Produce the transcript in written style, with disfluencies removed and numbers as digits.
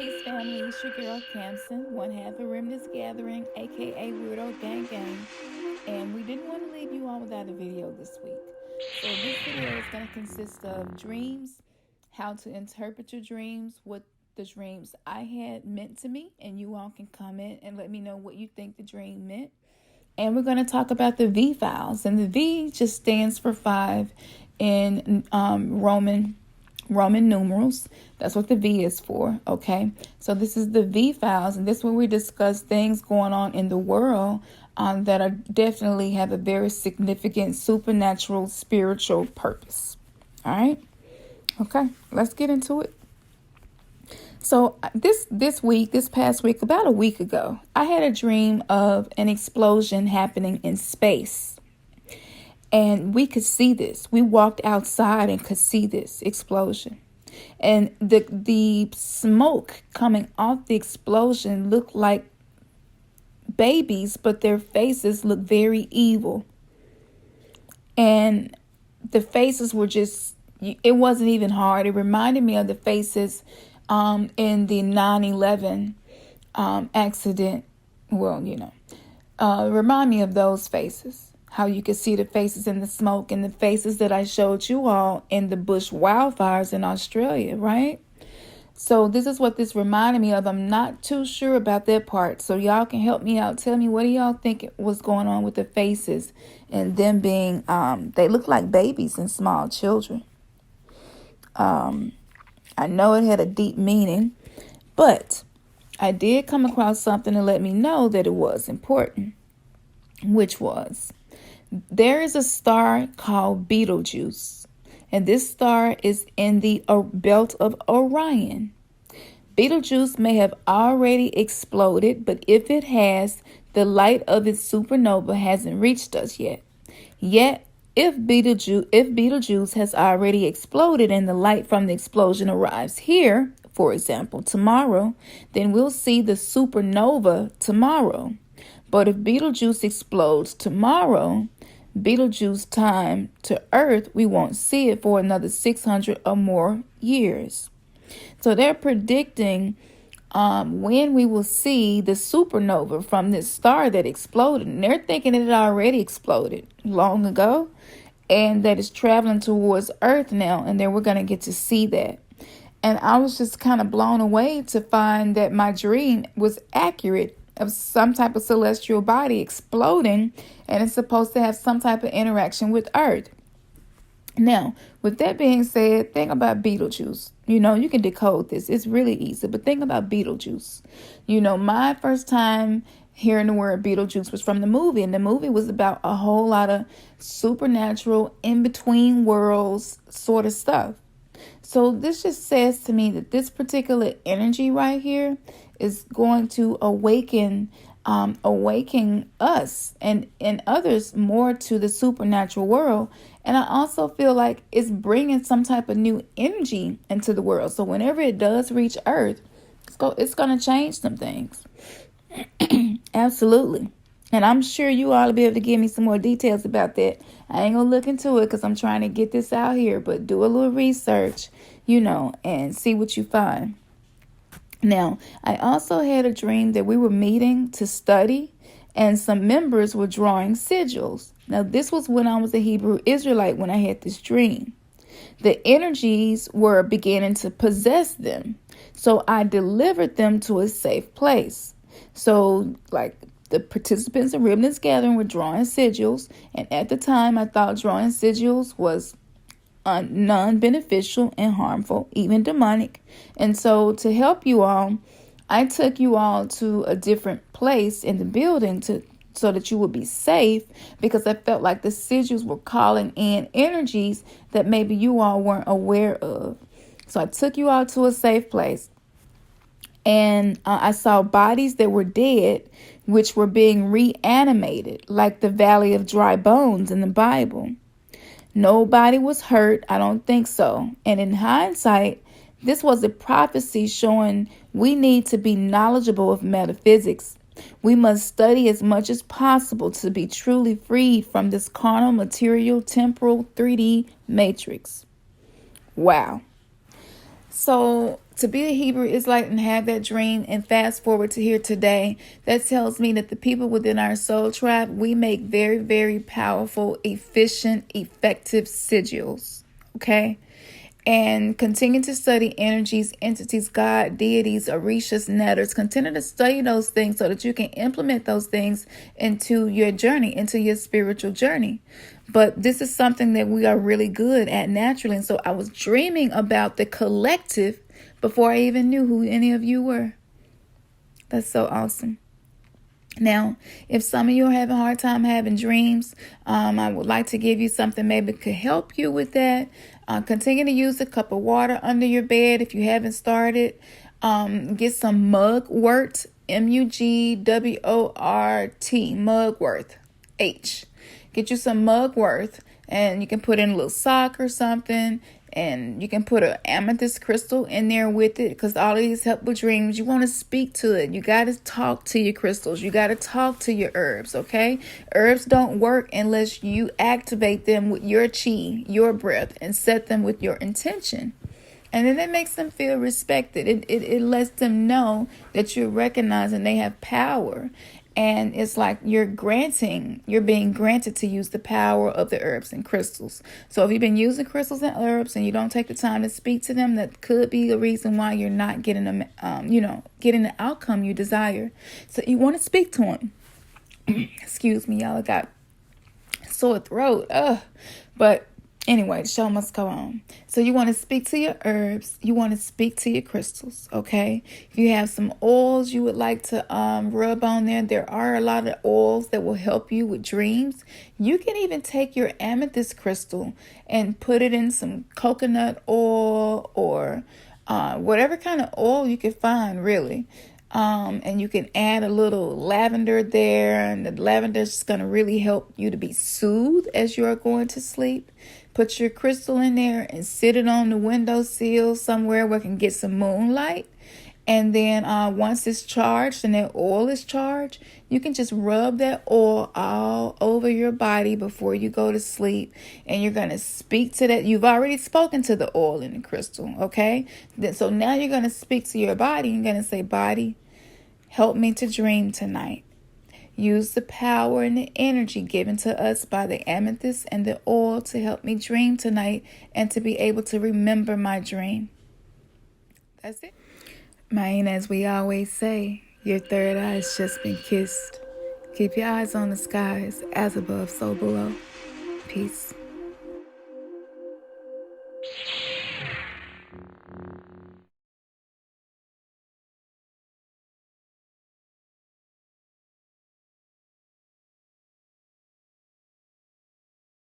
Peace family, it's your girl Camson, one half of Remnantsgathering, aka Weirdo Gang Gang. And we didn't want to leave you all without a video this week. So this video is going to consist of dreams, how to interpret your dreams, what the dreams I had meant to me, and you all can comment and let me know what you think the dream meant. And we're going to talk about the V files, and the V just stands for 5 in Roman numerals. That's what the V is for, okay? So this is the V files, and this is where we discuss things going on in the world that are definitely have a very significant supernatural spiritual purpose. All right? Okay, let's get into it. So this past week, about a week ago, I had a dream of an explosion happening in space. And we could see this. We walked outside and could see this explosion. And the smoke coming off the explosion looked like babies, but their faces looked very evil. And the faces were just, it wasn't even hard. It reminded me of the faces in the 9/11 accident. Well, remind me of those faces. How you could see the faces in the smoke and the faces that I showed you all in the bush wildfires in Australia, right? So this is what this reminded me of. I'm not too sure about that part. So y'all can help me out. Tell me, what do y'all think was going on with the faces and them being, they look like babies and small children. I know it had a deep meaning, but I did come across something to let me know that it was important, which was, there is a star called Betelgeuse, and this star is in the belt of Orion. Betelgeuse may have already exploded, but if it has, the light of its supernova hasn't reached us yet. Yet, if Betelgeuse has already exploded and the light from the explosion arrives here, for example, tomorrow, then we'll see the supernova tomorrow. But if Betelgeuse explodes tomorrow, Betelgeuse time to Earth, we won't see it for another 600 or more years. So they're predicting when we will see the supernova from this star that exploded. And they're thinking it had already exploded long ago and that it's traveling towards Earth now. And then we're going to get to see that. And I was just kind of blown away to find that my dream was accurate, of some type of celestial body exploding, and it's supposed to have some type of interaction with Earth. Now, with that being said, think about Betelgeuse. You can decode this. It's really easy, but think about Betelgeuse. My first time hearing the word Betelgeuse was from the movie, and the movie was about a whole lot of supernatural, in-between worlds sort of stuff. So this just says to me that this particular energy right here is going to awaken us and others more to the supernatural world. And I also feel like it's bringing some type of new energy into the world. So whenever it does reach Earth, it's going to change some things. Absolutely. And I'm sure you all will be able to give me some more details about that. I ain't going to look into it because I'm trying to get this out here. But do a little research, and see what you find. Now, I also had a dream that we were meeting to study, and some members were drawing sigils. Now, this was when I was a Hebrew Israelite when I had this dream. The energies were beginning to possess them, so I delivered them to a safe place. So, like, the participants in Remnantsgathering were drawing sigils, and at the time, I thought drawing sigils was non-beneficial and harmful, even demonic. And so to help you all, I took you all to a different place in the building so that you would be safe, because I felt like the sigils were calling in energies that maybe you all weren't aware of. So I took you all to a safe place, and I saw bodies that were dead, which were being reanimated, like the Valley of Dry Bones in the Bible. Nobody was hurt. I don't think so. And in hindsight, this was a prophecy showing we need to be knowledgeable of metaphysics. We must study as much as possible to be truly freed from this carnal, material, temporal, 3D matrix. Wow. So to be a Hebrew Israelite and have that dream and fast forward to here today, that tells me that the people within our soul tribe, we make very, very powerful, efficient, effective sigils. Okay? And continue to study energies, entities, God, deities, orishas, netters. Continue to study those things so that you can implement those things into your journey, into your spiritual journey. But this is something that we are really good at naturally. And so I was dreaming about the collective before I even knew who any of you were. That's so awesome. Now, if some of you are having a hard time having dreams, I would like to give you something maybe could help you with that. Continue to use a cup of water under your bed if you haven't started. Get some mugwort, mugwort, mugwort, H. Get you some mugwort, and you can put in a little sock or something. And you can put an amethyst crystal in there with it, because all of these help with dreams. You want to speak to it. You got to talk to your crystals. You got to talk to your herbs, okay? Herbs don't work unless you activate them with your chi, your breath, and set them with your intention. And then it makes them feel respected. It lets them know that you're recognizing they have power. And it's like you're being granted to use the power of the herbs and crystals. So if you've been using crystals and herbs and you don't take the time to speak to them, that could be the reason why you're not getting getting the outcome you desire. So you want to speak to them. Excuse me, y'all. I got sore throat. But anyway, the show must go on. So you want to speak to your herbs. You want to speak to your crystals, okay? If you have some oils you would like to rub on there are a lot of oils that will help you with dreams. You can even take your amethyst crystal and put it in some coconut oil or whatever kind of oil you can find, really. And you can add a little lavender there, and the lavender is going to really help you to be soothed as you are going to sleep. Put your crystal in there and sit it on the windowsill somewhere where it can get some moonlight. And then once it's charged and that oil is charged, you can just rub that oil all over your body before you go to sleep. And you're going to speak to that. You've already spoken to the oil and the crystal, okay? So now you're going to speak to your body. You're going to say, body, help me to dream tonight. Use the power and the energy given to us by the amethyst and the oil to help me dream tonight and to be able to remember my dream. That's it. Mine, as we always say, your third eye's just been kissed. Keep your eyes on the skies, as above, so below. Peace.